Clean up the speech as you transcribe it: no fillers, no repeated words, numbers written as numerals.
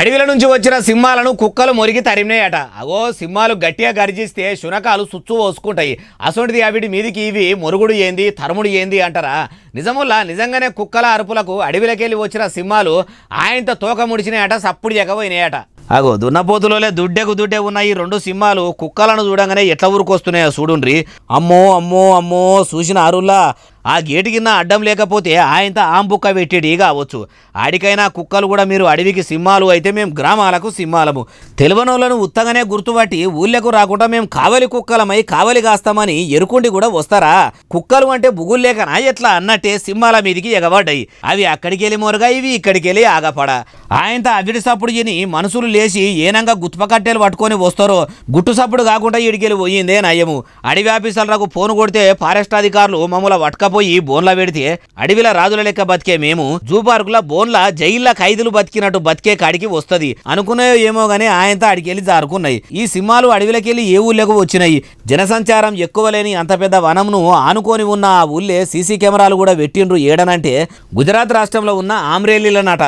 అడవిల నుంచి వచ్చిన సింహాలను కుక్కలు మొరిగి తరిమినాయట. అగో సింహాలు గట్టిగా గర్జిస్తే శునకాలు సుచ్చు పోసుకుంటాయి. అసొంటిది అవిటి మీదికి ఇవి మొరుగుడు ఏంది తరుముడు ఏంది అంటారా? నిజముల్లా నిజంగానే కుక్కల అరుపులకు అడవిలకెళ్ళి వచ్చిన సింహాలు ఆయనతో తోక ముడిచినాయట, సప్పుడు ఎగబోయినాయట. అగో దున్నపోతులోలే దుడ్డెకు దుడ్డే ఉన్న ఈ రెండు సింహాలు కుక్కలను చూడంగానే ఎట్లా ఊరుకొస్తున్నాయో చూడుండ్రి. అమ్మో అమ్మో అమ్మో చూసిన అరుల్లా ఆ గేటు కింద అడ్డం లేకపోతే ఆయనతో ఆంబుక్క పెట్టేటి కావచ్చు. ఆడికైనా కుక్కలు కూడా మీరు అడవికి సింహాలు అయితే మేము గ్రామాలకు సింహాలము. తెలివనోళ్లను ఉత్తగానే గుర్తుపట్టి ఊళ్ళకు రాకుండా మేము కావలి కుక్కలమై కావలి కాస్తామని ఎరుకుండి కూడా వస్తారా? కుక్కలు అంటే బుగుల్లేకనా ఎట్లా అన్నట్టే సింహాల మీదికి ఎగబడ్డాయి. అవి అక్కడికి వెళ్ళి మొరగా ఇవి ఇక్కడికి వెళ్ళి ఆగపడా. ఆయనతో అవిడి సప్పుడు తిని మనుషులు లేచి ఏనంగా గుత్పకట్టెలు పట్టుకొని వస్తారో గుట్టు సప్పుడు కాకుండా ఇడికెళ్ళి పోయిందే నయ్యము. అడవి ఆఫీసర్లకు ఫోన్ కొడితే ఫారెస్ట్ అధికారులు మమ్మల్ని పట్టుకపోయి బోన్లా పెడితే అడవిల రాజుల లెక్క బతికే మేము జూ పార్కుల బోన్లా జైల్లో ఖైదులు బతికినట్టు బతికే కాడికి వస్తుంది అనుకున్నాయో ఏమో గానీ ఆయనతో అడికెళ్ళి జారుకున్నాయి. ఈ సింహాలు అడవిలకెళ్ళి ఏ ఊళ్ళకు వచ్చినాయి? జనసంచారం ఎక్కువ లేని అంత పెద్ద వనంను ఆనుకొని ఉన్న ఆ ఊళ్ళే సీసీ కెమెరాలు కూడా పెట్టిండ్రు. ఏడనంటే గుజరాత్ రాష్ట్రంలో ఉన్న ఆమ్రేలీలనట.